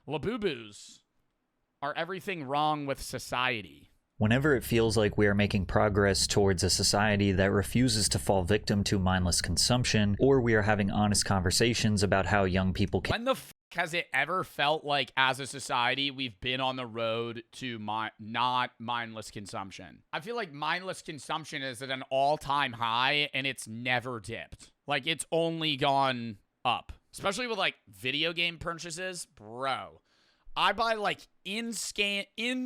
Labubus are everything wrong with society. Whenever it feels like we are making progress towards a society that refuses to fall victim to mindless consumption, or we are having honest conversations about how young people can— When the f has it ever felt like, as a society, we've been on the road to not mindless consumption? I feel like mindless consumption is at an all-time high, and it's never dipped. Like, it's only gone up. Especially with, like, video game purchases. Bro, I buy, like, in-game,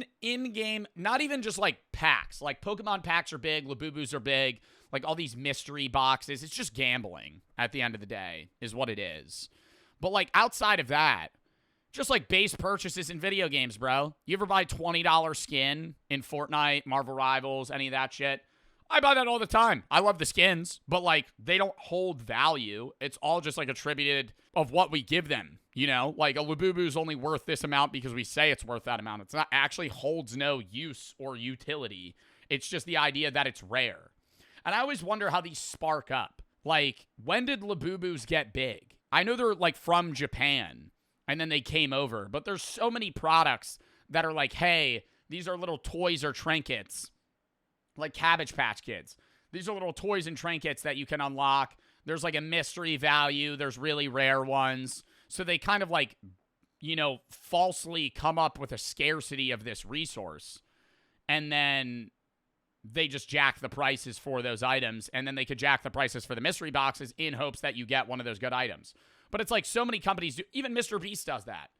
not even just, like, packs. Like, Pokemon packs are big, Labubus are big, like, all these mystery boxes. It's just gambling at the end of the day is what it is. But, like, outside of that, just, like, base purchases in video games, bro. You ever buy $20 skin in Fortnite, Marvel Rivals, any of that shit? I buy that all the time. I love the skins, but, like, they don't hold value. It's all just, like, attributed of what we give them, you know? Like, a Labubu is only worth this amount because we say it's worth that amount. It's not actually holds no use or utility. It's just the idea that it's rare. And I always wonder how these spark up. Like, when did Labubus get big? I know they're, like, from Japan, and then they came over. But there's so many products that are like, hey, these are little toys or trinkets. Like Cabbage Patch Kids. These are little toys and trinkets that you can unlock. There's like a mystery value. There's really rare ones. So they kind of like, you know, falsely come up with a scarcity of this resource. And then they just jack the prices for those items. And then they could jack the prices for the mystery boxes in hopes that you get one of those good items. But it's like so many companies do. Even Mr. Beast does that.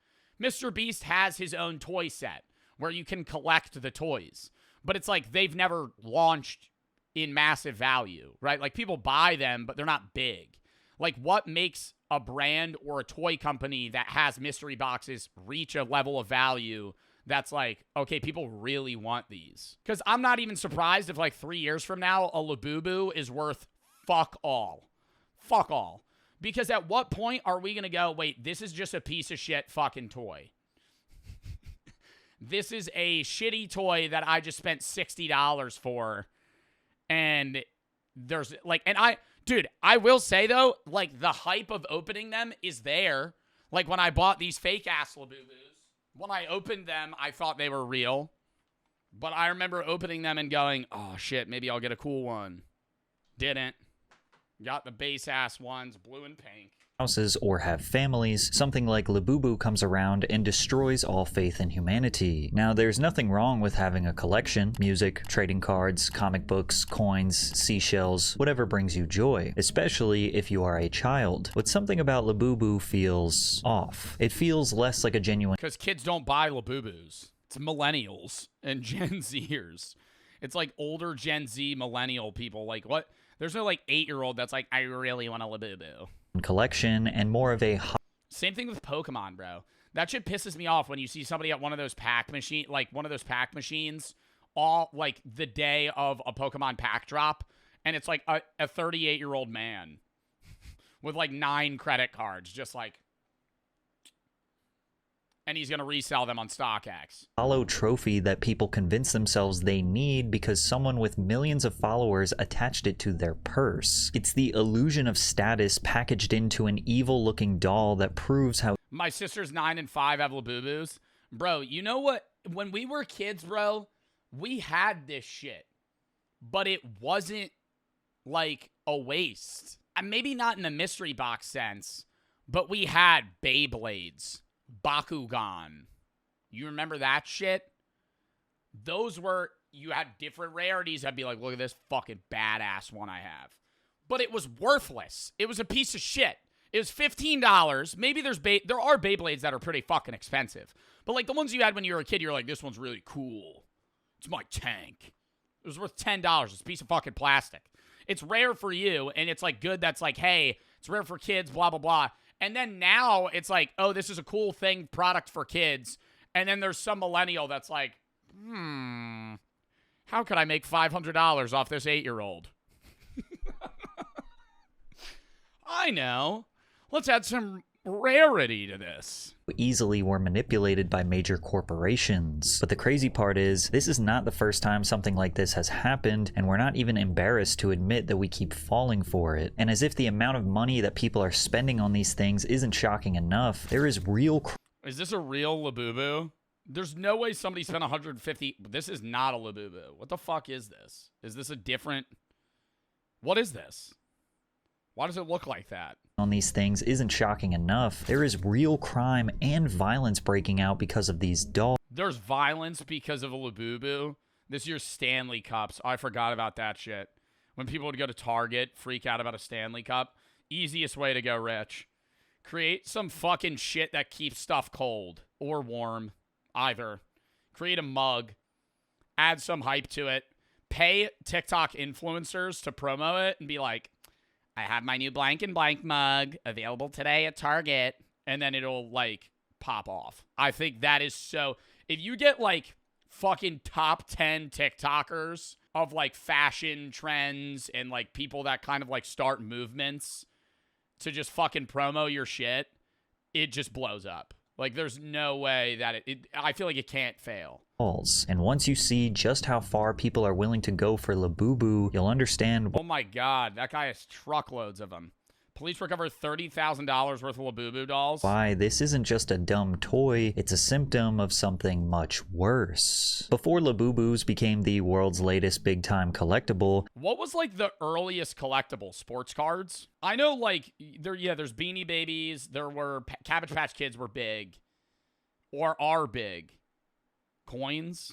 Mr. Beast has his own toy set where you can collect the toys. But it's like they've never launched in massive value, right? Like people buy them, but they're not big. Like what makes a brand or a toy company that has mystery boxes reach a level of value that's like, okay, people really want these? Because I'm not even surprised if like 3 years from now, a Labubu is worth fuck all. Fuck all. Because at what point are we going to go, wait, this is just a piece of shit fucking toy? This is a shitty toy that I just spent $60 for. And there's like, and dude, I will say though, like the hype of opening them is there. Like when I bought these fake ass Labubus, when I opened them, I thought they were real. But I remember opening them and going, oh shit, maybe I'll get a cool one. Didn't. Got the base ass ones, blue and pink. Houses or have families, something like Labubu comes around and destroys all faith in humanity. Now, there's nothing wrong with having a collection: music, trading cards, comic books, coins, seashells, whatever brings you joy, especially if you are a child. But something about Labubu feels off. It feels less like a genuine— because kids don't buy Labubus. It's millennials and Gen Zers. It's like older Gen Z millennial people. Like what? There's no like 8-year-old that's like, I really want a Labubu. Collection and more of a— same thing with Pokemon, bro. That shit pisses me off when you see somebody at one of those pack machines, all like the day of a Pokemon pack drop, and it's like a 38-year-old man with like 9 credit cards, just like, and he's going to resell them on StockX. Hollow trophy that people convince themselves they need because someone with millions of followers attached it to their purse. It's the illusion of status packaged into an evil-looking doll that proves how— my sisters 9 and 5 have Labubus. Bro, you know what? When we were kids, bro, we had this shit. But it wasn't like a waste. Maybe not in the mystery box sense, but we had Beyblades. Bakugan. You remember that shit? Those were, you had different rarities. I'd be like, look at this fucking badass one I have. But it was worthless. It was a piece of shit. It was $15. Maybe there are Beyblades that are pretty fucking expensive. But like the ones you had when you were a kid, you're like, this one's really cool. It's my tank. It was worth $10. It's a piece of fucking plastic. It's rare for you, and it's like good that's like, hey, it's rare for kids, blah, blah, blah. And then now it's like, oh, this is a cool thing, product for kids. And then there's some millennial that's like, how could I make $500 off this 8-year-old? I know. Let's add some rarity to this. Easily were manipulated by major corporations. But the crazy part is, this is not the first time something like this has happened, and we're not even embarrassed to admit that we keep falling for it. And as if the amount of money that people are spending on these things isn't shocking enough, there is real Is this a real Labubu? There's no way somebody spent 150. This is not a Labubu. What the fuck is this? Is this a different... What is this? Why does it look like that? On these things isn't shocking enough. There is real crime and violence breaking out because of these dolls. There's violence because of a Labubu. This year's Stanley Cups. I forgot about that shit. When people would go to Target, freak out about a Stanley Cup. Easiest way to go rich. Create some fucking shit that keeps stuff cold. Or warm. Either. Create a mug. Add some hype to it. Pay TikTok influencers to promo it and be like, I have my new blank and blank mug available today at Target. And then it'll, like, pop off. I think that is so... If you get, like, fucking top 10 TikTokers of, like, fashion trends and, like, people that kind of, like, start movements to just fucking promo your shit, it just blows up. Like, there's no way that I feel like it can't fail. And once you see just how far people are willing to go for Labubu, you'll understand. Oh my god, that guy has truckloads of them. Police recovered $30,000 worth of Labubu dolls. Why this isn't just a dumb toy, it's a symptom of something much worse. Before Labubus became the world's latest big-time collectible, what was like the earliest collectible? Sports cards? I know like there's Beanie Babies, there were Cabbage Patch Kids were big or are big. Coins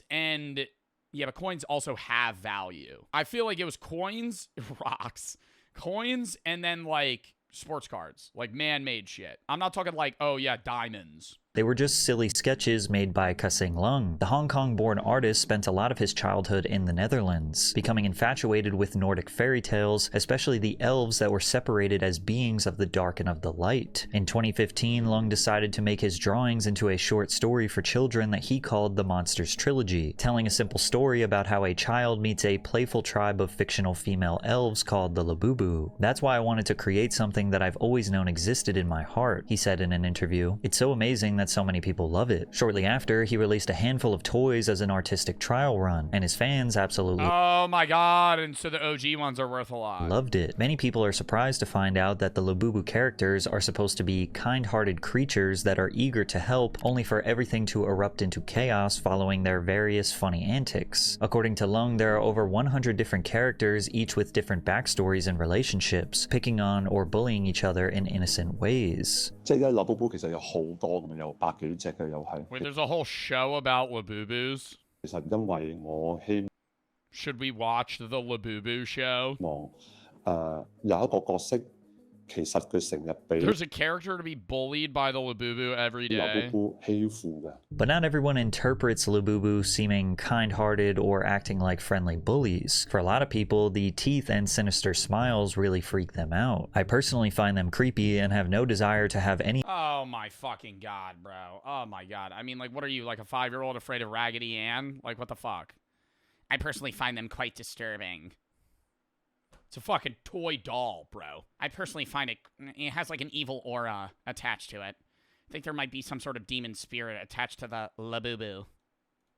and yeah, but coins also have value. I feel like it was coins, rocks. Coins and then like sports cards, like man-made shit. I'm not talking like, oh yeah, diamonds. They were just silly sketches made by Kasing Lung. The Hong Kong-born artist spent a lot of his childhood in the Netherlands, becoming infatuated with Nordic fairy tales, especially the elves that were separated as beings of the dark and of the light. In 2015, Lung decided to make his drawings into a short story for children that he called the Monsters Trilogy, telling a simple story about how a child meets a playful tribe of fictional female elves called the Labubu. That's why I wanted to create something that I've always known existed in my heart, he said in an interview. It's so amazing that so many people love it. Shortly after, he released a handful of toys as an artistic trial run, and his fans absolutely oh my god, and so the OG ones are worth a lot. Loved it. Many people are surprised to find out that the Labubu characters are supposed to be kind-hearted creatures that are eager to help, only for everything to erupt into chaos following their various funny antics. According to Lung, there are over 100 different characters, each with different backstories and relationships, picking on or bullying each other in innocent ways. Wait, there's a whole show about Labubus? Should we watch the Labubu show? There's a character to be bullied by the Labubu every day. But not everyone interprets Labubu seeming kind-hearted or acting like friendly bullies. For a lot of people, the teeth and sinister smiles really freak them out. I personally find them creepy and have no desire to have any— Oh my fucking god, bro. Oh my god. I mean, like, what are you, like a 5-year-old afraid of Raggedy Ann? Like, what the fuck? I personally find them quite disturbing. It's a fucking toy doll, bro. I personally find it has like an evil aura attached to it. I think there might be some sort of demon spirit attached to the Labubu.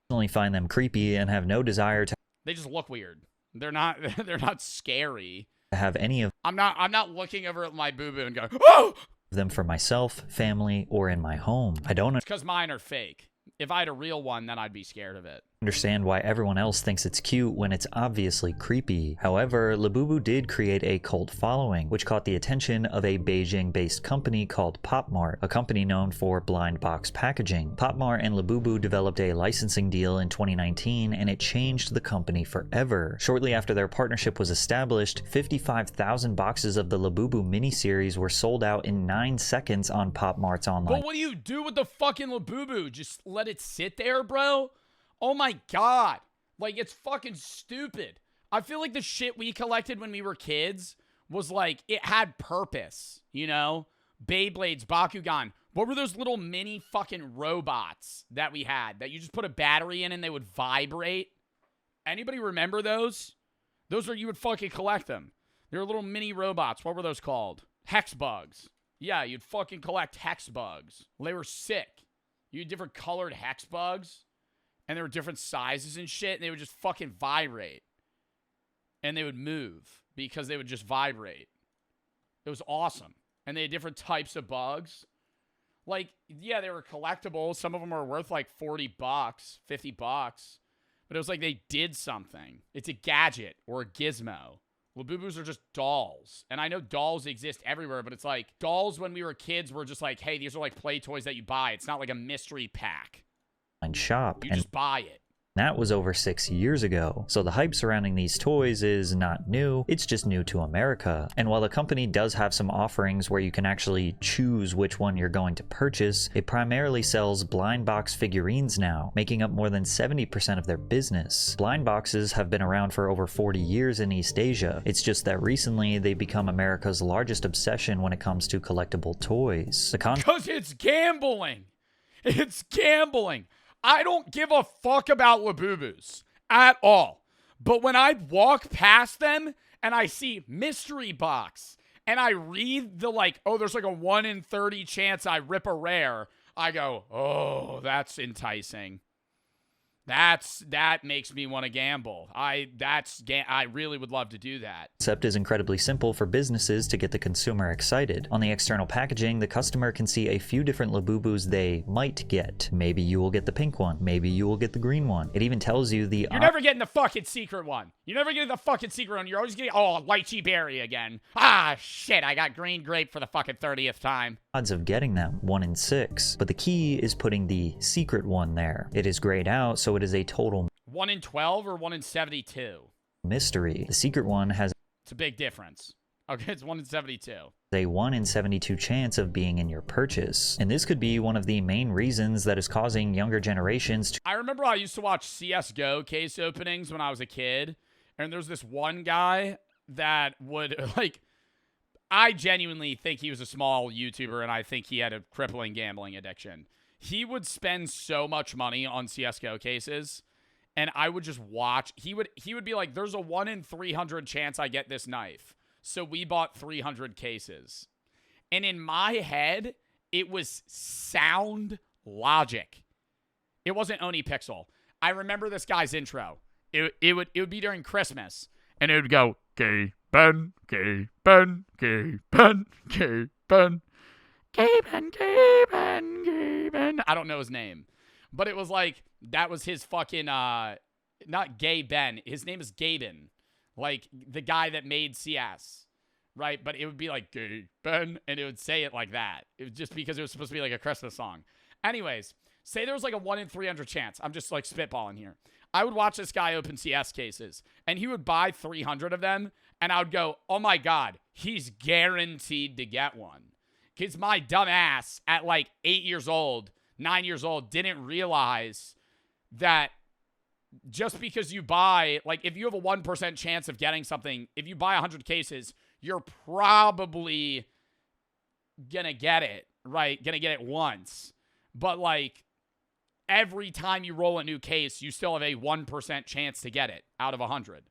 Personally find them creepy and have no desire to— They just look weird. They're not scary. have any of I'm not looking over at my boo-boo and going, oh! them for myself, family, or in my home. I don't It's because mine are fake. If I had a real one, then I'd be scared of it. understand why everyone else thinks it's cute when it's obviously creepy. However, Labubu did create a cult following, which caught the attention of a Beijing-based company called PopMart, a company known for blind box packaging. PopMart and Labubu developed a licensing deal in 2019, and it changed the company forever. Shortly after their partnership was established, 55,000 boxes of the Labubu miniseries were sold out in 9 seconds on PopMart's online. But what do you do with the fucking Labubu? Just let it sit there, bro? Oh my god. Like, it's fucking stupid. I feel like the shit we collected when we were kids was like, it had purpose, you know? Beyblades, Bakugan. What were those little mini fucking robots that we had that you just put a battery in and they would vibrate? Anybody remember those? Those are, you would fucking collect them. They were little mini robots. What were those called? Hex bugs. Yeah, you'd fucking collect hex bugs. Well, they were sick. You had different colored hex bugs. And there were different sizes and shit, and they would just fucking vibrate. And they would move because they would just vibrate. It was awesome. And they had different types of bugs. Like, yeah, they were collectibles. Some of them are worth like $40, $50. But it was like they did something. It's a gadget or a gizmo. Labubus are just dolls. And I know dolls exist everywhere, but it's like dolls when we were kids were just like, hey, these are like play toys that you buy. It's not like a mystery pack. Shop. You And just buy it. that was over 6 years ago. So the hype surrounding these toys is not new, it's just new to America. And while the company does have some offerings where you can actually choose which one you're going to purchase, it primarily sells blind box figurines now, making up more than 70% of their business. Blind boxes have been around for over 40 years in East Asia. It's just that recently they've become America's largest obsession when it comes to collectible toys. Because it's gambling. It's gambling. I don't give a fuck about Labubus at all. But when I walk past them and I see mystery box and I read the like, oh, there's like a 1 in 30 chance I rip a rare, I go, oh, that's enticing. That makes me want to gamble. I really would love to do that. Concept is incredibly simple for businesses to get the consumer excited. On the external packaging, the customer can see a few different Labubus they might get. Maybe you will get the pink one. Maybe you will get the green one. It even tells you the... You're never getting the fucking secret one. You're never getting the fucking secret one. You're always getting... Oh, lychee berry again. Ah, shit. I got green grape for the fucking 30th time. Odds of getting them, 1 in 6. But the key is putting the secret one there. It is grayed out, so it is a total 1 in 12 or 1 in 72? mystery. The secret one has... It's a big difference. Okay, it's 1 in 72. A 1 in 72 chance of being in your purchase. And this could be one of the main reasons that is causing younger generations to... I remember I used to watch CSGO case openings when I was a kid. And there's this one guy that would, like... I genuinely think he was a small YouTuber, and I think he had a crippling gambling addiction. He would spend so much money on CSGO cases, and I would just watch. He would be like, there's a 1 in 300 chance I get this knife. So we bought 300 cases. And in my head, it was sound logic. It wasn't Oni Pixel. I remember this guy's intro. It would be during Christmas, and it would go, gay Ben, gay Ben, gay Ben, gay Ben, gay Ben, gay Ben, gay Ben. I don't know his name, but it was like, that was his fucking, not Gay Ben. His name is Gaben, like the guy that made CS, right? But it would be like, gay Ben, and it would say it like that. It was just because it was supposed to be like a Christmas song. Anyways, say there was like a 1 in 300 chance. I'm just like spitballing here. I would watch this guy open CS cases, and he would buy 300 of them, and I would go, oh my God, he's guaranteed to get one. Because my dumb ass at like 8 years old, 9 years old, didn't realize that just because you buy, like if you have a 1% chance of getting something, if you buy 100 cases, you're probably gonna get it, right? Gonna get it once. But like every time you roll a new case, you still have a 1% chance to get it out of 100.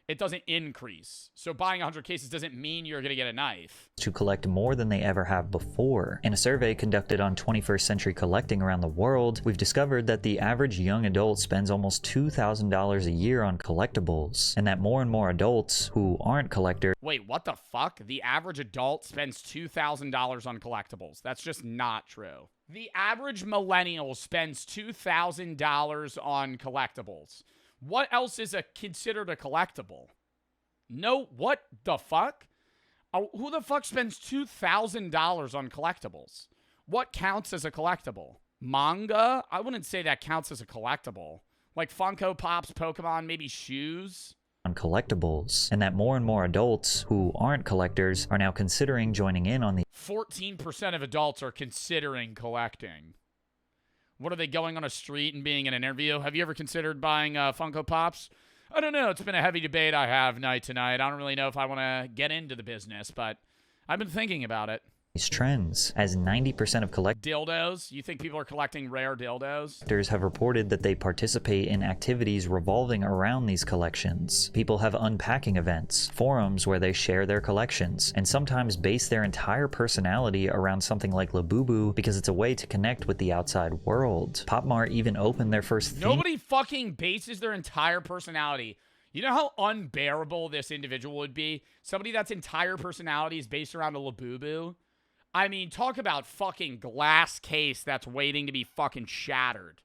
It doesn't increase. So buying 100 cases doesn't mean you're going to get a knife. To collect more than they ever have before. In a survey conducted on 21st century collecting around the world, we've discovered that the average young adult spends almost $2,000 a year on collectibles, and that more and more adults who aren't collectors... Wait, what the fuck? The average adult spends $2,000 on collectibles. That's just not true. The average millennial spends $2,000 on collectibles. What else is considered a collectible? No, what the fuck? Who the fuck spends $2,000 on collectibles? What counts as a collectible? Manga? I wouldn't say that counts as a collectible. Like Funko Pops, Pokemon, maybe shoes? On collectibles, and that more and more adults who aren't collectors are now considering joining in on the... 14% of adults are considering collecting. What are they going on a street and being in an interview? Have you ever considered buying Funko Pops? I don't know. It's been a heavy debate I have night to night. I don't really know if I want to get into the business, but I've been thinking about it. These trends, as 90% of dildos? You think people are collecting rare dildos? Collectors have reported that they participate in activities revolving around these collections. People have unpacking events, forums where they share their collections, and sometimes base their entire personality around something like Labubu because it's a way to connect with the outside world. Popmart even opened their first Nobody fucking bases their entire personality. You know how unbearable this individual would be? Somebody that's entire personality is based around a Labubu? I mean, talk about fucking glass case that's waiting to be fucking shattered.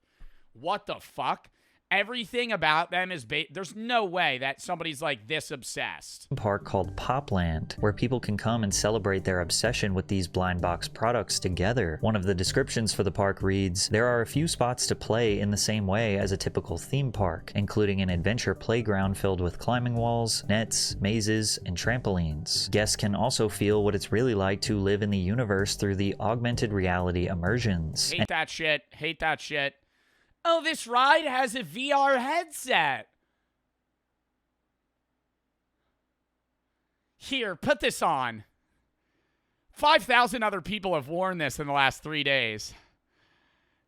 What the fuck? Everything about them is there's no way that somebody's like this obsessed. Park called Popland, where people can come and celebrate their obsession with these blind box products together. One of the descriptions for the park reads, "There are a few spots to play in the same way as a typical theme park, including an adventure playground filled with climbing walls, nets, mazes, and trampolines. Guests can also feel what it's really like to live in the universe through the augmented reality immersions." Hate that shit. Hate that shit. Oh, this ride has a VR headset. Here, put this on. 5,000 other people have worn this in the last 3 days.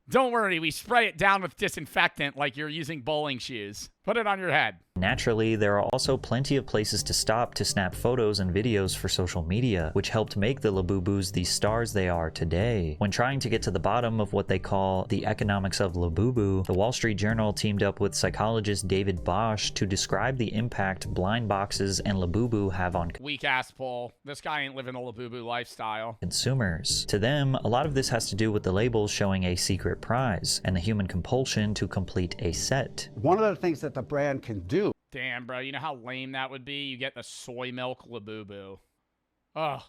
Don't worry, we spray it down with disinfectant like you're using bowling shoes. Put it on your head. Naturally, there are also plenty of places to stop to snap photos and videos for social media, which helped make the Labubus the stars they are today. When trying to get to the bottom of what they call the economics of Labubu, the Wall Street Journal teamed up with psychologist David Bosch to describe the impact blind boxes and Labubu have on Weak ass pull. This guy ain't living the Labubu lifestyle. consumers. To them, a lot of this has to do with the labels showing a secret prize and the human compulsion to complete a set. One of the things that the brand can do. Damn, bro. You know how lame that would be? You get the soy milk Labubu. Ugh.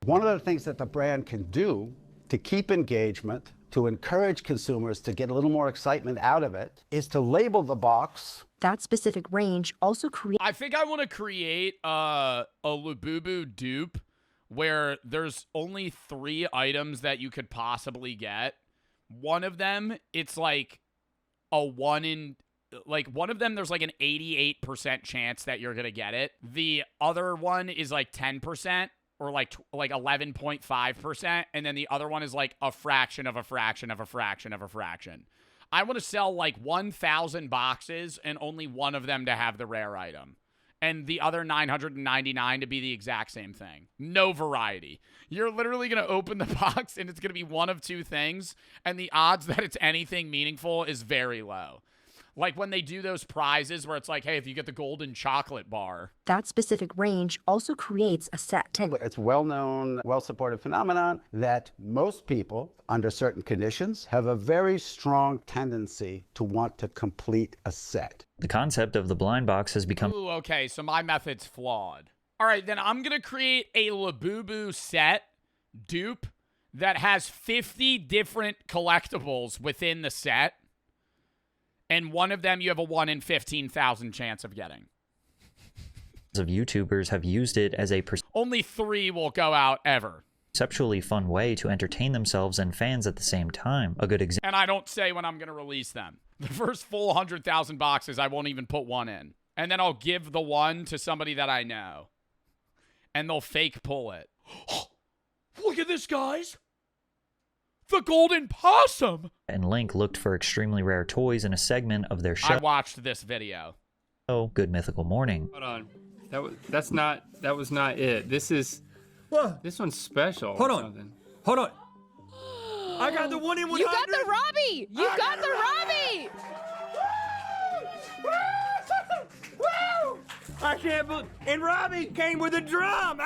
One of the things that the brand can do to keep engagement, to encourage consumers to get a little more excitement out of it, is to label the box. That specific range also creates. I think I want to create a Labubu dupe where there's only 3 items that you could possibly get. One of them, it's like a 1 in... Like, one of them, there's like an 88% chance that you're going to get it. The other one is like 10% or like 11.5%. And then the other one is like a fraction of a fraction of a fraction of a fraction. I want to sell like 1,000 boxes and only one of them to have the rare item. And the other 999 to be the exact same thing. No variety. You're literally going to open the box and it's going to be one of 2 things. And the odds that it's anything meaningful is very low. Like when they do those prizes where it's like, hey, if you get the golden chocolate bar. That specific range also creates a set. It's well-known, well-supported phenomenon that most people, under certain conditions, have a very strong tendency to want to complete a set. The concept of the blind box has become Ooh, okay, so my method's flawed. All right, then I'm going to create a Labubu set dupe that has 50 different collectibles within the set. And one of them you have a 1 in 15,000 chance of getting. of YouTubers have used it as a Only 3 will go out ever. conceptually fun way to entertain themselves and fans at the same time. A good example And I don't say when I'm going to release them. The first full 100,000 boxes, I won't even put 1 in. And then I'll give the 1 to somebody that I know. And they'll fake pull it. Look at this, guys. The golden possum. and Link looked for extremely rare toys in a segment of their I show, watched this video. Good Mythical Morning. Hold on. That was not it. This one's special. Hold on. Something. Hold on. I got the 1 in 100. You got the Robbie! You got the Robbie! I can't believe. And Robbie came with a drum.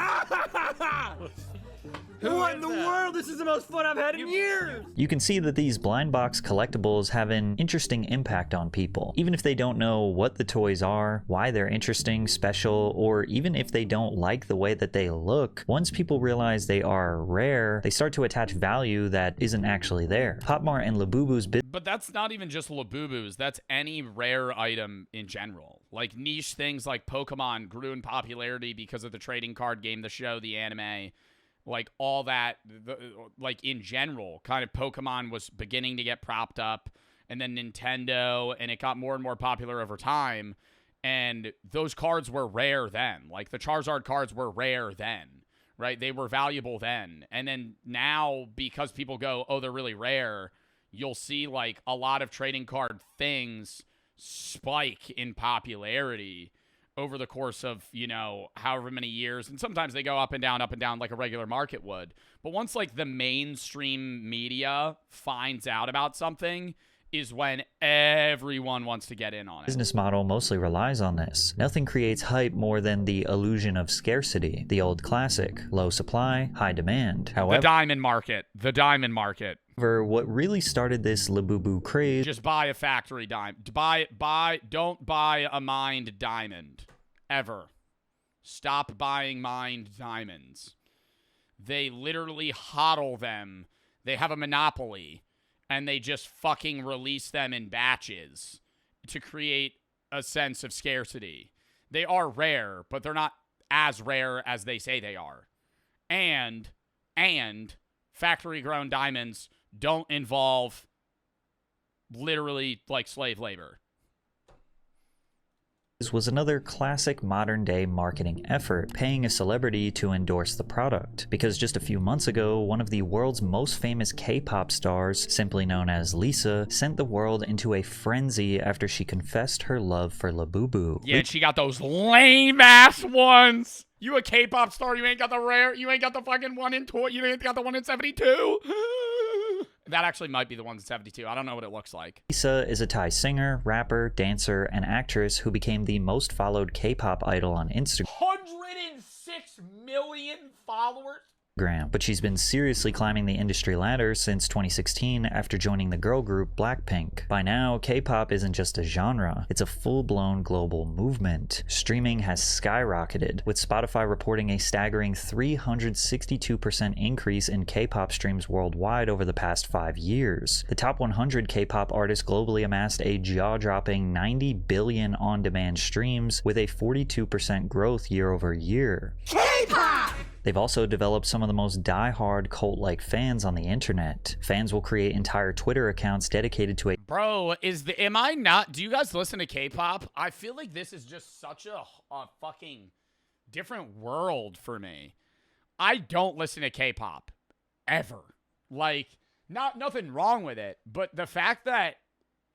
What in the world? This is the most fun I've had in years. You can see that these blind box collectibles have an interesting impact on people. Even if they don't know what the toys are, why they're interesting, special, or even if they don't like the way that they look, once people realize they are rare, they start to attach value that isn't actually there. Popmart and Labubu's But that's not even just Labubus. That's any rare item in general. Like niche things like Pokemon grew in popularity because of the trading card game, the show, the anime. Like all that, like in general, kind of Pokemon was beginning to get propped up, and then Nintendo, and it got more and more popular over time. And those cards were rare then. Like the Charizard cards were rare then, right? They were valuable then. And then now, because people go, oh, they're really rare, you'll see like a lot of trading card things spike in popularity over the course of, you know, however many years. And sometimes they go up and down like a regular market would. But once, like, the mainstream media finds out about something, is when everyone wants to get in on it. Business model mostly relies on this. Nothing creates hype more than the illusion of scarcity. The old classic, low supply, high demand. The diamond market. The diamond market. However, what really started this Labubu craze Just buy a factory diamond. Don't buy a mined diamond. Ever. Stop buying mined diamonds. They literally hodl them. They have a monopoly. And they just fucking release them in batches to create a sense of scarcity. They are rare, but they're not as rare as they say they are. And factory-grown diamonds don't involve literally like slave labor. was another classic modern-day marketing effort, paying a celebrity to endorse the product. Because just a few months ago, one of the world's most famous K-pop stars, simply known as Lisa, sent the world into a frenzy after she confessed her love for Labubu. Yeah, and she got those lame-ass ones! You a K-pop star, you ain't got the rare, you ain't got the fucking one in toy, you ain't got the one in 72? That actually might be the one in 72. I don't know what it looks like. Lisa is a Thai singer, rapper, dancer, and actress who became the most followed K-pop idol on Instagram. 106 million followers? But she's been seriously climbing the industry ladder since 2016 after joining the girl group Blackpink. By now, K-pop isn't just a genre, it's a full-blown global movement. Streaming has skyrocketed, with Spotify reporting a staggering 362% increase in K-pop streams worldwide over the past 5 years. The top 100 K-pop artists globally amassed a jaw-dropping 90 billion on-demand streams, with a 42% growth year over year. K-pop! They've also developed some of the most die-hard cult-like fans on the internet. Fans will create entire Twitter accounts dedicated to a— Bro, do you guys listen to K-pop? I feel like this is just such a fucking different world for me. I don't listen to K-pop. Ever. Like, nothing wrong with it, but the fact that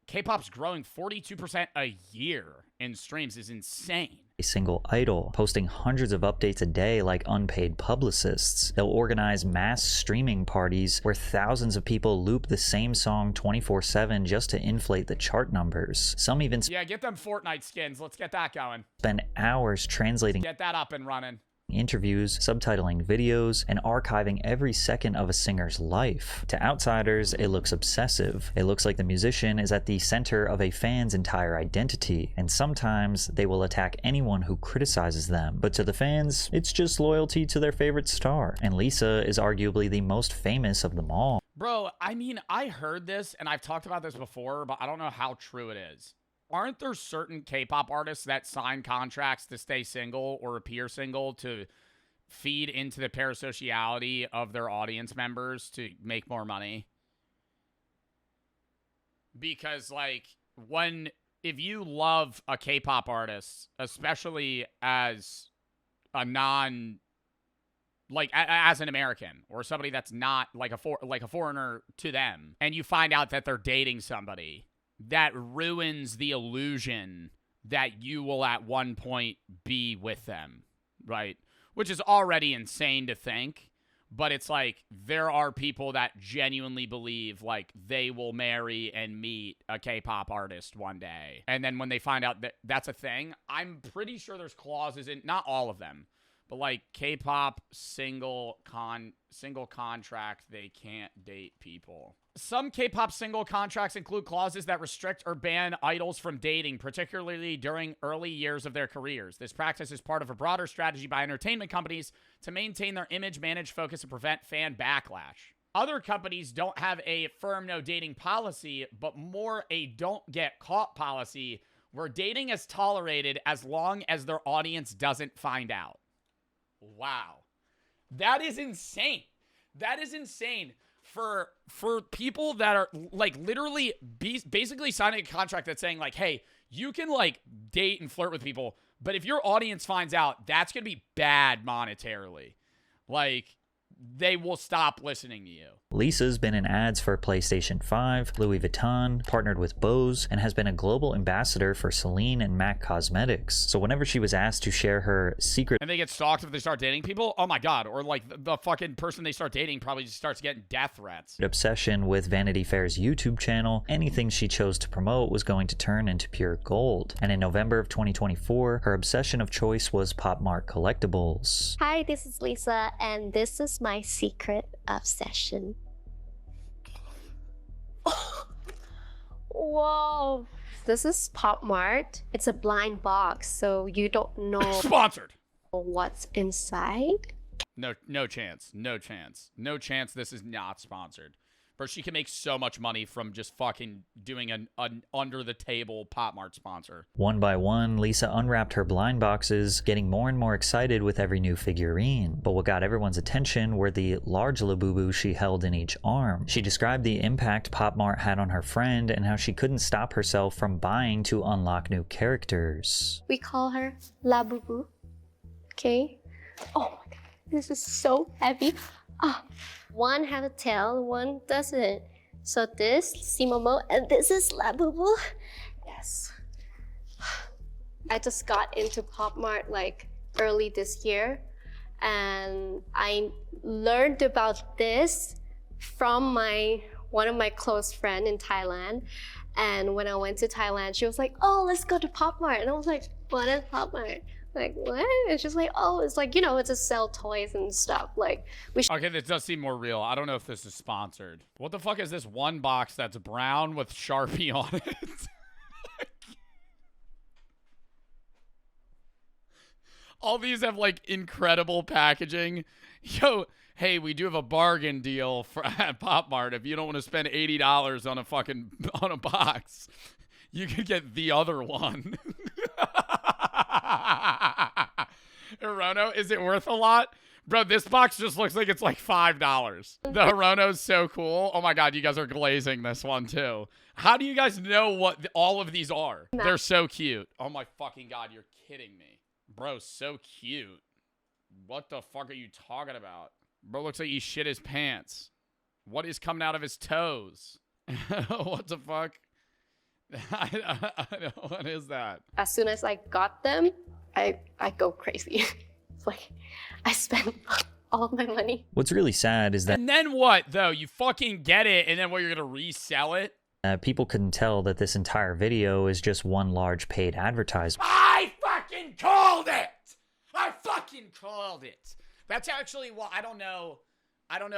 K-pop's growing 42% a year in streams is insane. A single idol, posting hundreds of updates a day like unpaid publicists. They'll organize mass streaming parties where thousands of people loop the same song 24/7 just to inflate the chart numbers. Some even Yeah, get them Fortnite skins. Let's get that going. spend hours translating Get that up and running. interviews, subtitling videos, and archiving every second of a singer's life. To outsiders, it looks obsessive. It looks like the musician is at the center of a fan's entire identity, and sometimes they will attack anyone who criticizes them. But to the fans, it's just loyalty to their favorite star. And Lisa is arguably the most famous of them all. Bro, I mean, I heard this, and I've talked about this before, but I don't know how true it is. Aren't there certain K-pop artists that sign contracts to stay single or appear single to feed into the parasociality of their audience members to make more money? Because, like, if you love a K-pop artist, especially as a as an American or somebody that's not like a foreigner to them, and you find out that they're dating somebody, that ruins the illusion that you will at one point be with them, right? Which is already insane to think, but it's like there are people that genuinely believe like they will marry and meet a K-pop artist one day. And then when they find out that that's a thing, I'm pretty sure there's clauses in, not all of them, but like K-pop single contract, they can't date people. Some K-pop single contracts include clauses that restrict or ban idols from dating, particularly during early years of their careers. This practice is part of a broader strategy by entertainment companies to maintain their image, manage focus, and prevent fan backlash. Other companies don't have a firm no dating policy, but more a don't get caught policy where dating is tolerated as long as their audience doesn't find out. Wow. That is insane. That is insane. For people that are like literally basically signing a contract that's saying like, hey, you can like date and flirt with people, but if your audience finds out, that's going to be bad monetarily. Like, they will stop listening to you. Lisa's been in ads for PlayStation 5, Louis Vuitton, partnered with Bose, and has been a global ambassador for Celine and MAC Cosmetics. So whenever she was asked to share her secret And they get stalked if they start dating people? Oh my god. Or like the fucking person they start dating probably just starts getting death threats. obsession with Vanity Fair's YouTube channel, anything she chose to promote was going to turn into pure gold. And in November of 2024, her obsession of choice was Pop Mart collectibles. Hi, this is Lisa, and this is my secret obsession. Whoa. This is Pop Mart. It's a blind box, so you don't know Sponsored. what's inside. No chance. No chance. No chance this is not sponsored. Bro, she can make so much money from just fucking doing an under-the-table Pop Mart sponsor. One by one, Lisa unwrapped her blind boxes, getting more and more excited with every new figurine. But what got everyone's attention were the large Labubu she held in each arm. She described the impact Pop Mart had on her friend and how she couldn't stop herself from buying to unlock new characters. We call her Labubu. Okay? Oh my god, this is so heavy. Ah. One has a tail, one doesn't. So this, Simomo, and this is Labubu. Yes. I just got into Pop Mart like early this year, and I learned about this from one of my close friends in Thailand. And when I went to Thailand, she was like, "Oh, let's go to Pop Mart," and I was like, "What is Pop Mart?" Like, what? It's just like, oh, it's like, you know, it's just sell toys and stuff. Like, Okay, this does seem more real. I don't know if this is sponsored. What the fuck is this one box that's brown with Sharpie on it? All these have, like, incredible packaging. Yo, hey, we do have a bargain deal at Pop Mart. If you don't want to spend $80 on a box, you could get the other one. Hirono, is it worth a lot? Bro, this box just looks like it's like $5. The Hirono's so cool. Oh my god, you guys are glazing this one too. How do you guys know what all of these are? They're so cute. Oh my fucking god, you're kidding me. Bro, so cute. What the fuck are you talking about? Bro looks like he shit his pants. What is coming out of his toes? What the fuck? What is that? as soon as I got them, I go crazy. It's like, I spend all of my money. What's really sad is that And then what, though? You fucking get it, and then what, you're gonna resell it? people couldn't tell that this entire video is just one large paid advertisement. I fucking called it! I fucking called it! That's actually what, I don't know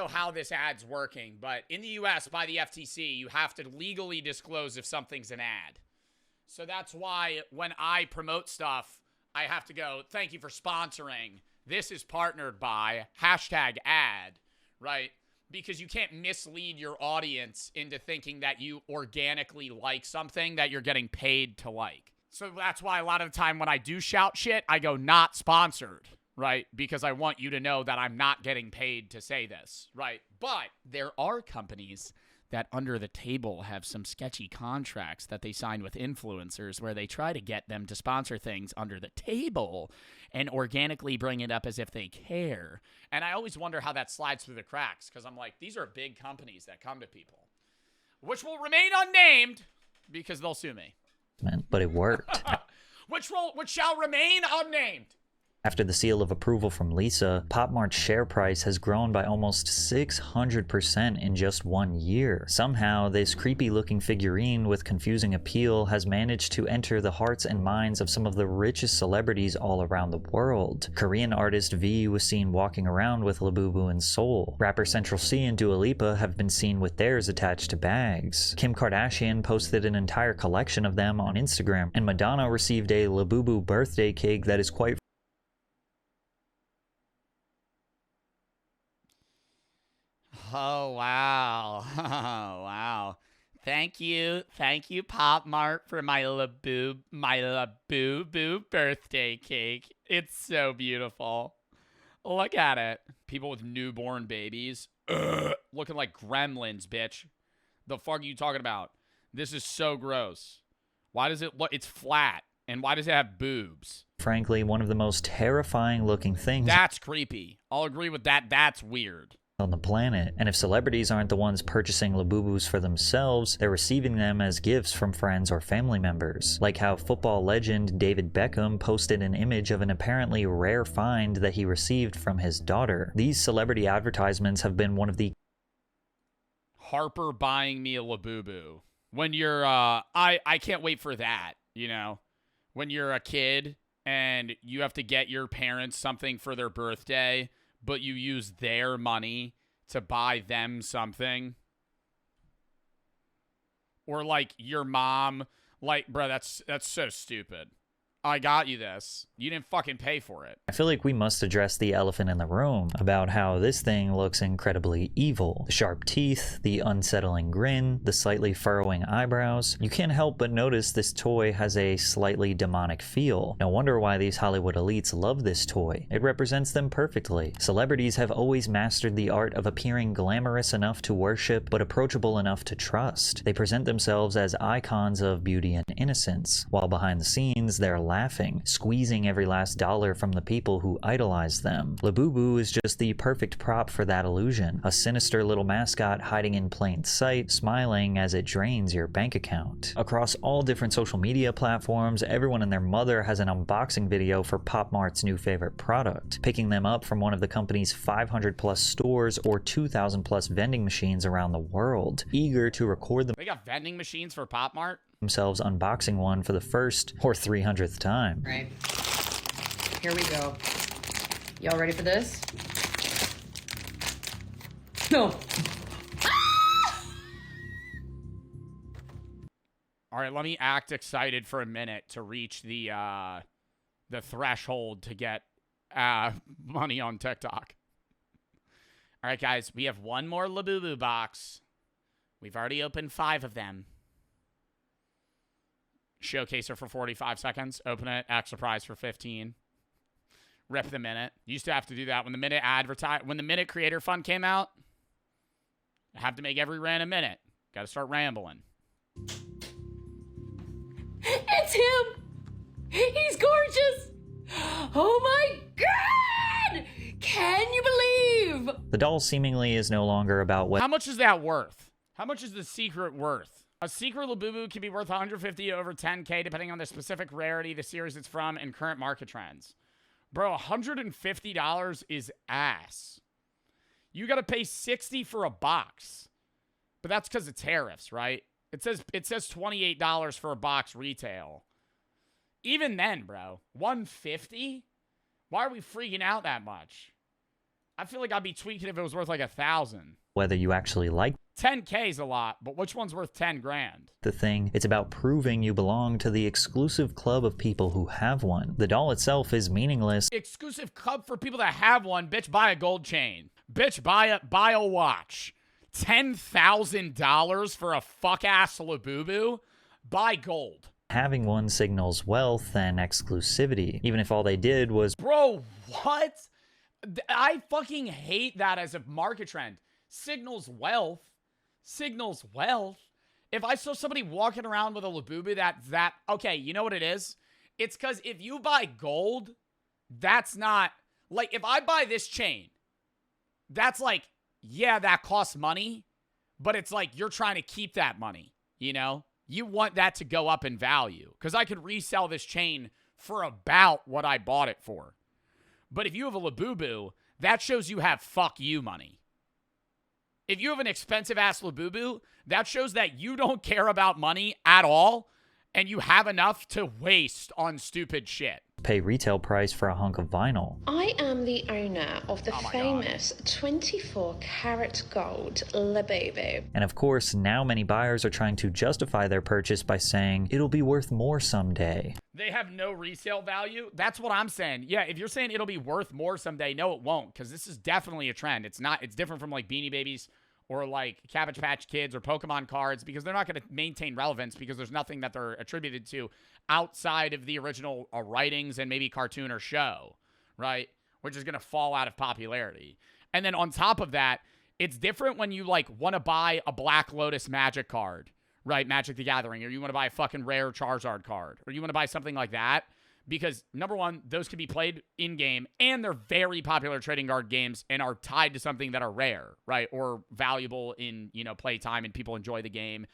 how this ad's working, but in the US, by the FTC, you have to legally disclose if something's an ad. So that's why when I promote stuff, I have to go, thank you for sponsoring. This is partnered by #ad, right? Because you can't mislead your audience into thinking that you organically like something that you're getting paid to like. So that's why a lot of the time when I do shout shit, I go not sponsored, right? Because I want you to know that I'm not getting paid to say this, right? But there are companies that under the table have some sketchy contracts that they sign with influencers where they try to get them to sponsor things under the table and organically bring it up as if they care. And I always wonder how that slides through the cracks because I'm like, these are big companies that come to people, which will remain unnamed because they'll sue me. But it worked. Which shall remain unnamed. After the seal of approval from Lisa, Pop Mart's share price has grown by almost 600% in just 1 year. Somehow, this creepy-looking figurine with confusing appeal has managed to enter the hearts and minds of some of the richest celebrities all around the world. Korean artist V was seen walking around with Labubu in Seoul. Rapper Central C and Dua Lipa have been seen with theirs attached to bags. Kim Kardashian posted an entire collection of them on Instagram, and Madonna received a Labubu birthday cake that is quite Oh, wow. Oh, wow. Thank you, Pop Mart, for my Labubu birthday cake. It's so beautiful. Look at it. People with newborn babies. Looking like gremlins, bitch. The fuck are you talking about? This is so gross. Why does it look... It's flat. And why does it have boobs? frankly one of the most terrifying looking things. That's creepy. I'll agree with that. That's weird. on the planet. And if celebrities aren't the ones purchasing Labubus for themselves, they're receiving them as gifts from friends or family members. Like how football legend David Beckham posted an image of an apparently rare find that he received from his daughter. These celebrity advertisements have been one of the Harper buying me a Labubu. When you're, I can't wait for that, you know? When you're a kid and you have to get your parents something for their birthday, but you use their money to buy them something. Or like your mom, like, bro, that's so stupid. I got you this. You didn't fucking pay for it. I feel like we must address the elephant in the room about how this thing looks incredibly evil. The sharp teeth, the unsettling grin, the slightly furrowing eyebrows. You can't help but notice this toy has a slightly demonic feel. No wonder why these Hollywood elites love this toy. It represents them perfectly. Celebrities have always mastered the art of appearing glamorous enough to worship, but approachable enough to trust. They present themselves as icons of beauty and innocence, while behind the scenes they're laughing, squeezing every last dollar from the people who idolize them. Labubu is just the perfect prop for that illusion. A sinister little mascot hiding in plain sight, smiling as it drains your bank account. Across all different social media platforms, everyone and their mother has an unboxing video for Pop Mart's new favorite product, picking them up from one of the company's 500 plus stores or 2,000 plus vending machines around the world, eager to record them. They got vending machines for Pop Mart? Themselves unboxing one for the first or 300th time. Right. Here we go. Y'all ready for this? No. All right, let me act excited for a minute to reach the threshold to get money on TikTok. All right, guys, we have one more Labubu box. We've already opened 5 of them. Showcase her for 45 seconds. Open it. Act surprise for 15. Rip the minute. Used to have to do that when the minute creator fund came out. I have to make every rant a minute. Got to start rambling. It's him! He's gorgeous! Oh my god! Can you believe? The doll seemingly is no longer about what. How much is that worth? How much is the secret worth? A secret Labubu can be worth 150 to over 10K depending on the specific rarity, the series it's from, and current market trends. Bro, $150 is ass. You got to pay $60 for a box. But that's because of tariffs, right? It says $28 for a box retail. Even then, bro, $150? Why are we freaking out that much? I feel like I'd be tweaking if it was worth like $1,000. Whether you actually like 10K is a lot, but which one's worth 10 grand? the thing. It's about proving you belong to the exclusive club of people who have one. The doll itself is meaningless. Exclusive club for people that have one. Bitch, buy a gold chain. Bitch, buy a watch. $10,000 for a fuck-ass Labubu? Buy gold. Having one signals wealth and exclusivity, even if all they did was. Bro, what? I fucking hate that as a market trend. Signals wealth. Signals wealth. If I saw somebody walking around with a Labubu okay, you know what it is? It's because if you buy gold, that's not, like, if I buy this chain, that's like, yeah, that costs money, but it's like you're trying to keep that money, you know? You want that to go up in value because I could resell this chain for about what I bought it for. But if you have a Labubu, that shows you have fuck you money. If you have an expensive-ass Labubu, that shows that you don't care about money at all and you have enough to waste on stupid shit. Pay retail price for a hunk of vinyl. I am the owner of the famous 24 karat gold Labubu. And of course, now many buyers are trying to justify their purchase by saying it'll be worth more someday. They have no resale value? That's what I'm saying. Yeah, if you're saying it'll be worth more someday, no, it won't, because this is definitely a trend. It's different from like Beanie Babies or like Cabbage Patch Kids or Pokemon cards, because they're not going to maintain relevance because there's nothing that they're attributed to outside of the original writings and maybe cartoon or show, right? Which is going to fall out of popularity. And then on top of that, it's different when you like want to buy a Black Lotus Magic card, right? Magic the Gathering, or you want to buy a fucking rare Charizard card, or you want to buy something like that, because number one, those can be played in game, and they're very popular trading card games and are tied to something that are rare, right, or valuable in play time, and people enjoy the game.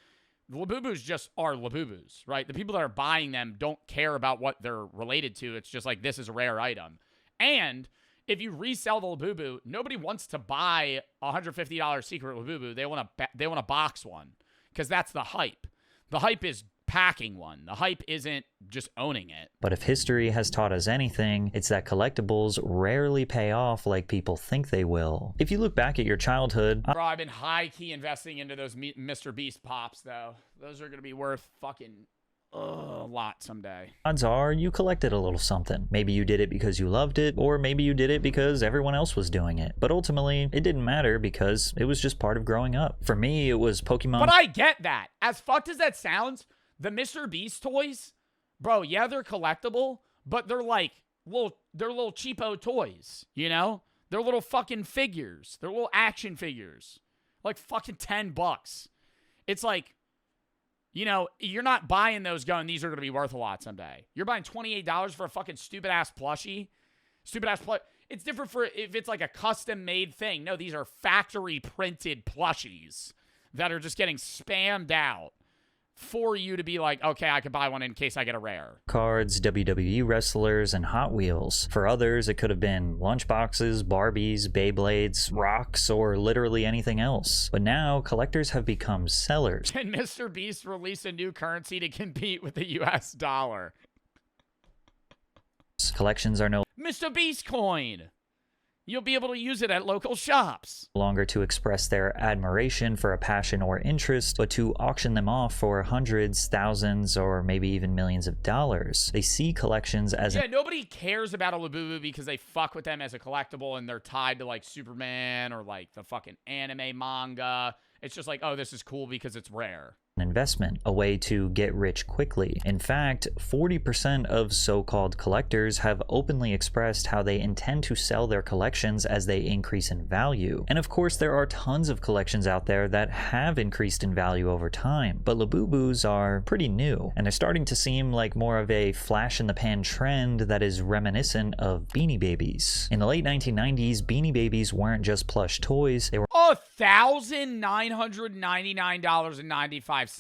The Labubus just are Labubus, right? The people that are buying them don't care about what they're related to. It's just like, this is a rare item. And if you resell the Labubu, nobody wants to buy a $150 secret Labubu. They want to box one, because that's the hype. The hype is packing one. The hype isn't just owning it. But if history has taught us anything, it's that collectibles rarely pay off like people think they will. If you look back at your childhood... Bro, I've been high-key investing into those Mr. Beast pops, though. Those are going to be worth fucking a lot someday. Odds are you collected a little something. Maybe you did it because you loved it, or maybe you did it because everyone else was doing it. But ultimately, it didn't matter because it was just part of growing up. For me, it was Pokemon... But I get that. As fucked as that sounds... The Mr. Beast toys, bro, yeah, they're collectible, but they're like little cheapo toys, They're little fucking figures. They're little action figures. Like fucking $10. It's like, you're not buying those going, these are going to be worth a lot someday. You're buying $28 for a fucking stupid-ass plushie. It's different for if it's like a custom-made thing. No, these are factory-printed plushies that are just getting spammed out for you to be like, okay, I could buy one in case I get a rare. Cards, WWE wrestlers, and Hot Wheels. For others, it could have been lunchboxes, Barbies, Beyblades, rocks, or literally anything else. But now, collectors have become sellers. Can Mr. Beast release a new currency to compete with the US dollar? Collections are no Mr. Beast coin! You'll be able to use it at local shops. Longer to express their admiration for a passion or interest, but to auction them off for hundreds, thousands, or maybe even millions of dollars. They see collections as nobody cares about a Labubu because they fuck with them as a collectible and they're tied to like Superman or like the fucking anime manga. It's just like, oh, this is cool because it's rare. Investment, a way to get rich quickly. In fact, 40% of so-called collectors have openly expressed how they intend to sell their collections as they increase in value. And of course, there are tons of collections out there that have increased in value over time, but Labubus are pretty new, and they're starting to seem like more of a flash-in-the-pan trend that is reminiscent of Beanie Babies. In the late 1990s, Beanie Babies weren't just plush toys, they were $1,999.95.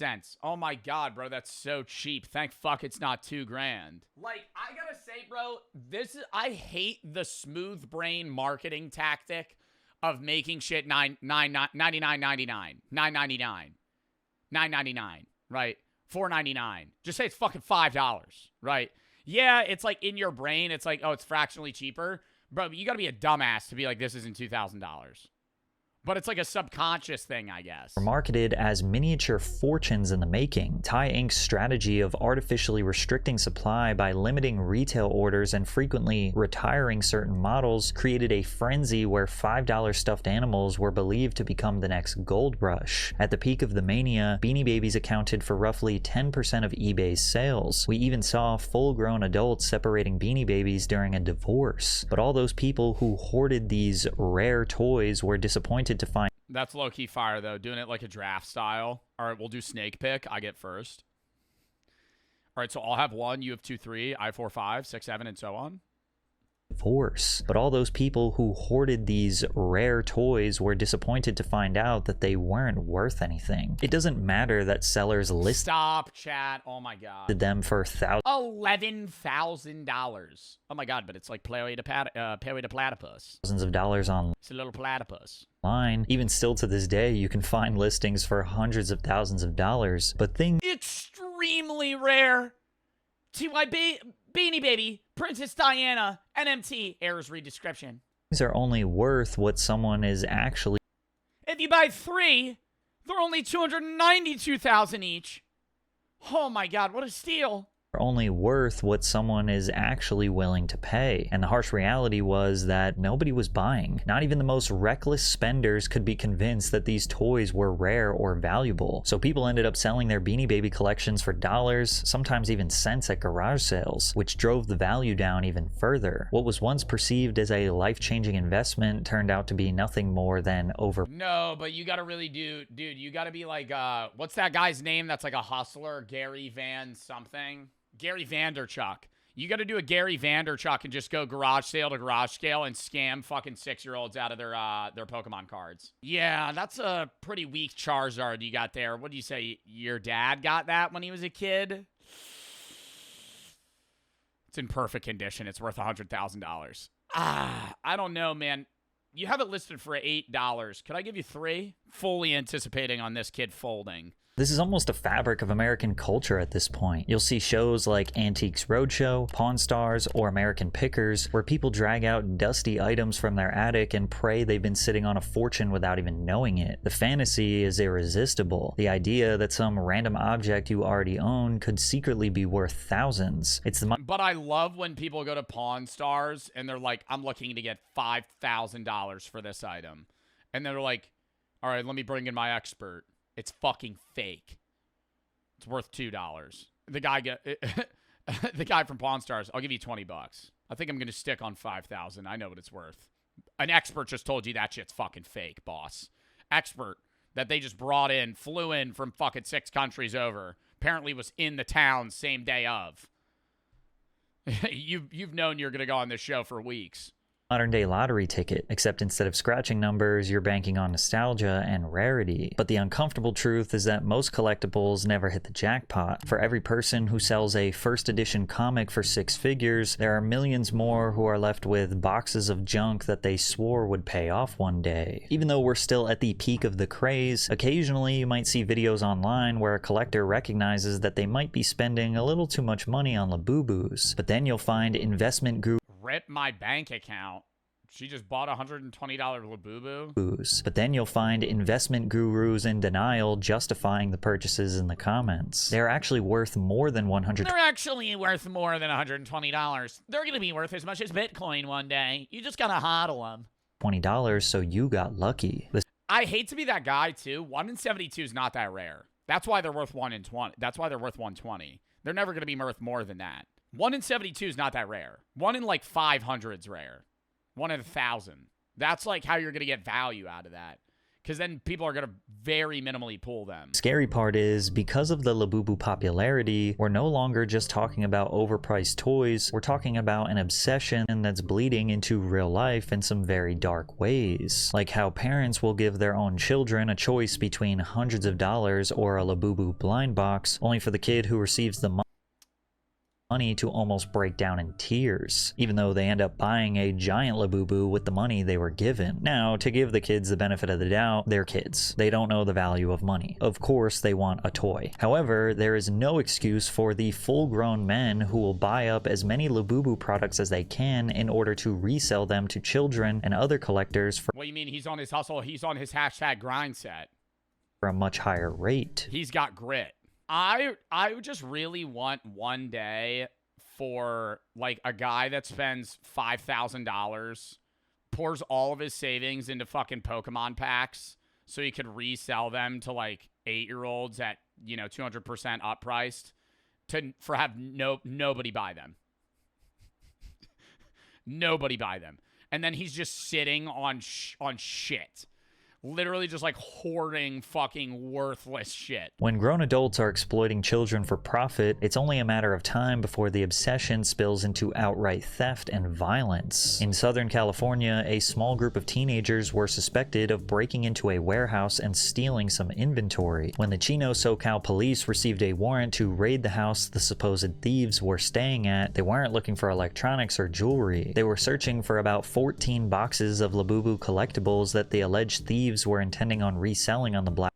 Oh my god, bro, that's so cheap. Thank fuck it's not $2,000. Like, I gotta say, bro, I hate the smooth brain marketing tactic of making shit $9.99, right? $4.99. Just say it's fucking $5, right? Yeah, it's like in your brain, it's like, oh, it's fractionally cheaper. Bro, you gotta be a dumbass to be like, this isn't $2,000. But it's like a subconscious thing, I guess. Marketed as miniature fortunes in the making. Thai Inc.'s strategy of artificially restricting supply by limiting retail orders and frequently retiring certain models created a frenzy where $5 stuffed animals were believed to become the next gold rush. At the peak of the mania, Beanie Babies accounted for roughly 10% of eBay's sales. We even saw full-grown adults separating Beanie Babies during a divorce. But all those people who hoarded these rare toys were disappointed to find that's low-key fire, though. Doing it like a draft style. All right, we'll do snake pick. I get first. All right, so I'll have 1, you have 2, 3, I 4, 5, 6, 7, and so on. Divorce. But all those people who hoarded these rare toys were disappointed to find out that they weren't worth anything. It doesn't matter that sellers listed Stop, chat. Oh my god. them for $11,000. Oh my god, but it's like Playaway to Platypus. thousands of dollars online. It's a little platypus. Even still to this day, you can find listings for hundreds of thousands of dollars, but things extremely rare. TY Beanie Baby, Princess Diana, NMT, errors read description. These are only worth what someone is actually. If you buy 3, they're only $292,000 each. Oh my god, what a steal. Only worth what someone is actually willing to pay. And the harsh reality was that nobody was buying. Not even the most reckless spenders could be convinced that these toys were rare or valuable. So people ended up selling their Beanie Baby collections for dollars, sometimes even cents at garage sales, which drove the value down even further. What was once perceived as a life-changing investment turned out to be nothing more than No, but you gotta really dude, you gotta be like, what's that guy's name that's like a hustler? Gary Van something? Gary Vanderchuck. You got to do a Gary Vanderchuck and just go garage sale to garage sale and scam fucking 6-year-olds out of their Pokemon cards. Yeah, that's a pretty weak Charizard you got there. What do you say? Your dad got that when he was a kid? It's in perfect condition. It's worth $100,000. I don't know, man. You have it listed for $8. Could I give you $3? Fully anticipating on this kid folding. This is almost a fabric of American culture at this point. You'll see shows like Antiques Roadshow, Pawn Stars, or American Pickers, where people drag out dusty items from their attic and pray they've been sitting on a fortune without even knowing it. The fantasy is irresistible. The idea that some random object you already own could secretly be worth thousands. But I love when people go to Pawn Stars and they're like, I'm looking to get $5,000 for this item. And they're like, all right, let me bring in my expert. It's fucking fake. It's worth $2. The guy from Pawn Stars, I'll give you $20. I think I'm gonna stick on 5,000. I know what it's worth. An expert just told you that shit's fucking fake, boss. Expert that they just brought in, flew in from fucking 6 countries over. Apparently was in the town same day of. You've known you're gonna go on this show for weeks. Modern day lottery ticket, except instead of scratching numbers, you're banking on nostalgia and rarity. But the uncomfortable truth is that most collectibles never hit the jackpot. For every person who sells a first edition comic for 6 figures, there are millions more who are left with boxes of junk that they swore would pay off one day. Even though we're still at the peak of the craze, occasionally you might see videos online where a collector recognizes that they might be spending a little too much money on Labubus. But then you'll find investment gurus. Rip my bank account. She just bought a $120 Labubu. But then you'll find investment gurus in denial justifying the purchases in the comments. They're actually worth more than $100. They're actually worth more than $120. They're going to be worth as much as Bitcoin one day. You just gotta hodl them. $20, so you got lucky. I hate to be that guy too. 1 in 72 is not that rare. That's why they're worth 1 in 20. That's why they're worth 120. They're never going to be worth more than that. 1 in 72 is not that rare. 1 in like 500 is rare. 1 in 1,000. That's like how you're going to get value out of that. Because then people are going to very minimally pull them. Scary part is, because of the Labubu popularity, we're no longer just talking about overpriced toys, we're talking about an obsession that's bleeding into real life in some very dark ways. Like how parents will give their own children a choice between hundreds of dollars or a Labubu blind box, only for the kid who receives the money to almost break down in tears, even though they end up buying a giant Labubu with the money they were given. Now, to give the kids the benefit of the doubt, they're kids. They don't know the value of money. Of course, they want a toy. However, there is no excuse for the full-grown men who will buy up as many Labubu products as they can in order to resell them to children and other collectors for— What do you mean he's on his hustle? He's on his hashtag grind set. For a much higher rate. He's got grit. I would just really want one day for like a guy that spends $5,000, pours all of his savings into fucking Pokemon packs so he could resell them to like 8-year-olds at, 200% up priced for have nobody buy them. Nobody buy them. And then he's just sitting on shit. Literally just like hoarding fucking worthless shit. When grown adults are exploiting children for profit, it's only a matter of time before the obsession spills into outright theft and violence. In Southern California, a small group of teenagers were suspected of breaking into a warehouse and stealing some inventory. When the Chino SoCal police received a warrant to raid the house the supposed thieves were staying at, they weren't looking for electronics or jewelry. They were searching for about 14 boxes of Labubu collectibles that the alleged thieves were intending on reselling on the black.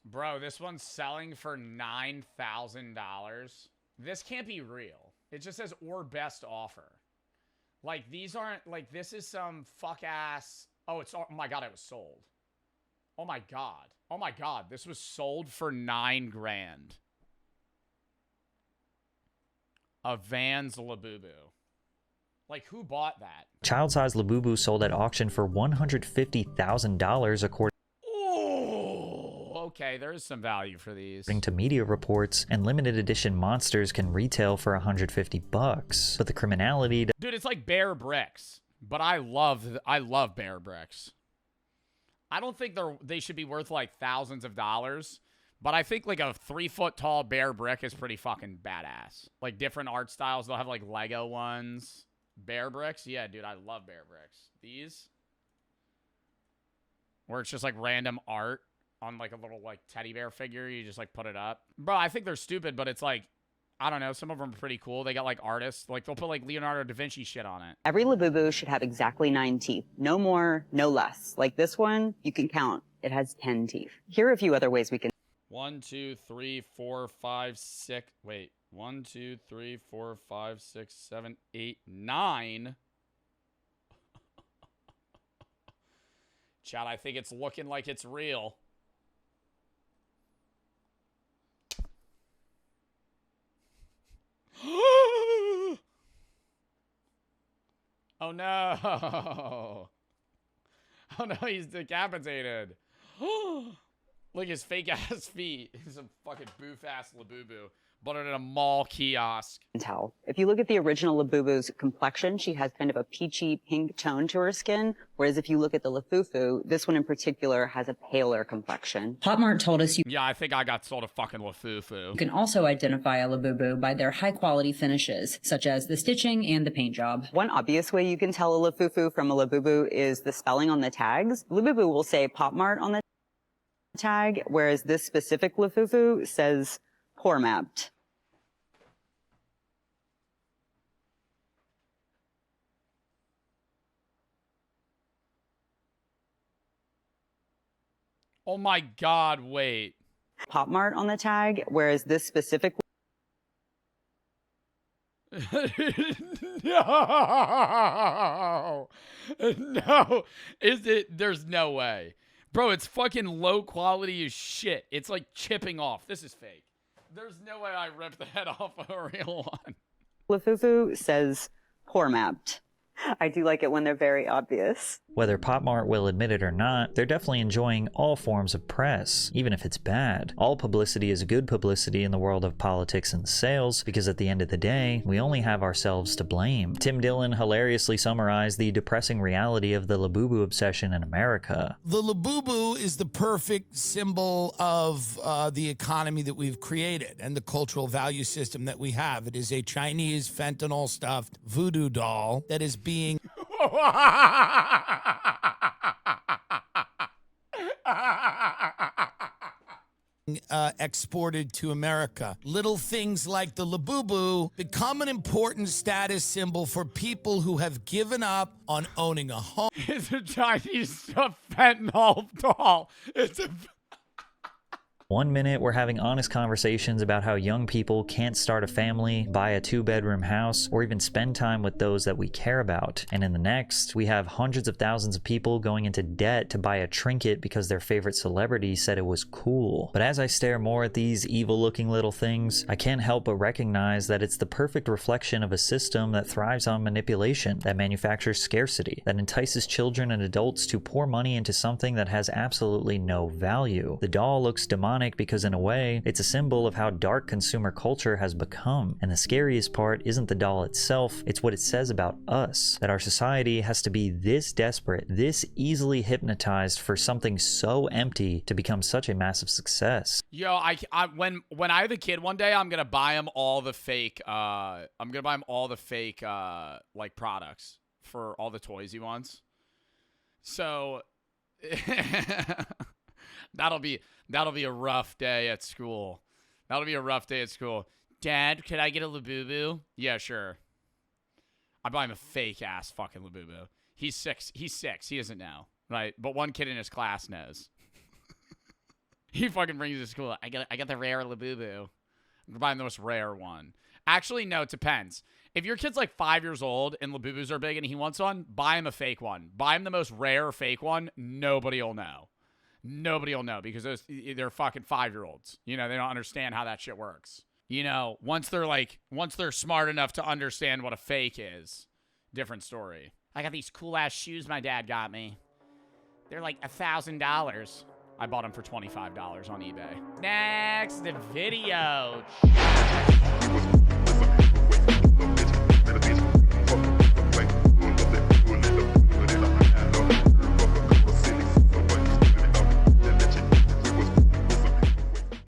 Bro, this one's selling for $9,000. This can't be real. It just says or best offer. Like these aren't like this is some fuck ass. Oh, oh my god, it was sold. Oh my god. Oh my god, this was sold for $9 grand. A Vans Labubu. Like, who bought that? Child-sized Labubu sold at auction for $150,000 according okay, there is some value for these. to media reports, and limited edition monsters can retail for $150. But the criminality— Dude, it's like Bear Bricks, but I love Bear Bricks. I don't think they should be worth like thousands of dollars, But I think like a 3-foot tall bear brick is pretty fucking badass. Like different art styles. They'll have like Lego ones. Bear bricks? Yeah, dude, I love bear bricks. These? Where it's just like random art on like a little like teddy bear figure. You just like put it up. Bro, I think they're stupid, but it's like, I don't know. Some of them are pretty cool. They got like artists. Like they'll put like Leonardo da Vinci shit on it. Every Labubu should have exactly 9 teeth. No more, no less. Like this one, you can count. It has 10 teeth. Here are a few other ways we can 1, 2, 3, 4, 5, 6. Wait. 1, 2, 3, 4, 5, 6, 7, 8, 9. Chad, I think it's looking like it's real. Oh no. Oh no, he's decapitated. Look, his fake ass feet. He's a fucking boof ass Labubu. But at a mall kiosk. tell. If you look at the original Labubu's complexion, she has kind of a peachy pink tone to her skin. Whereas if you look at the Lafufu, this one in particular has a paler complexion. Pop Mart told us you Yeah, I think I got sold a fucking Lafufu. can also identify a Labubu by their high quality finishes, such as the stitching and the paint job. One obvious way you can tell a Lafufu from a Labubu is the spelling on the tags. Labubu will say Pop Mart on the tag, whereas this specific Lafufu says poor mapped. Oh my god, wait. Pop Mart on the tag, whereas this specific No. No. Is it? There's no way. Bro, it's fucking low quality as shit. It's like chipping off. This is fake. There's no way I ripped the head off of a real one. Lafufu says poor mapped. I do like it when they're very obvious. Whether Pop Mart will admit it or not, they're definitely enjoying all forms of press, even if it's bad. All publicity is good publicity in the world of politics and sales, because at the end of the day, we only have ourselves to blame. Tim Dillon hilariously summarized the depressing reality of the Labubu obsession in America. The Labubu is the perfect symbol of the economy that we've created and the cultural value system that we have. It is a Chinese fentanyl-stuffed voodoo doll that is being exported to America. Little things like the Labubu become an important status symbol for people who have given up on owning a home. It's a Chinese stuffed fentanyl doll. It's a... One minute, we're having honest conversations about how young people can't start a family, buy a 2-bedroom house, or even spend time with those that we care about. And in the next, we have hundreds of thousands of people going into debt to buy a trinket because their favorite celebrity said it was cool. But as I stare more at these evil-looking little things, I can't help but recognize that it's the perfect reflection of a system that thrives on manipulation, that manufactures scarcity, that entices children and adults to pour money into something that has absolutely no value. The doll looks demonic because in a way, it's a symbol of how dark consumer culture has become. And the scariest part isn't the doll itself, it's what it says about us. That our society has to be this desperate, this easily hypnotized for something so empty to become such a massive success. Yo, when I have a kid one day, I'm gonna buy him all the fake like products for all the toys he wants. So That'll be a rough day at school. That'll be a rough day at school. Dad, could I get a Labubu? Yeah, sure. I buy him a fake ass fucking Labubu. He's 6. He doesn't know, right? But one kid in his class knows. He fucking brings it to school. I got the rare Labubu. I'm buying the most rare one. Actually, no, it depends. If your kid's like 5 years old and Labubus are big and he wants one, buy him a fake one. Buy him the most rare fake one. Nobody will know. Nobody will know because they're fucking 5-year-olds. You know, they don't understand how that shit works. You know, once they're smart enough to understand what a fake is, different story. I got these cool ass shoes my dad got me. They're like $1,000. I bought them for $25 on eBay. Next video.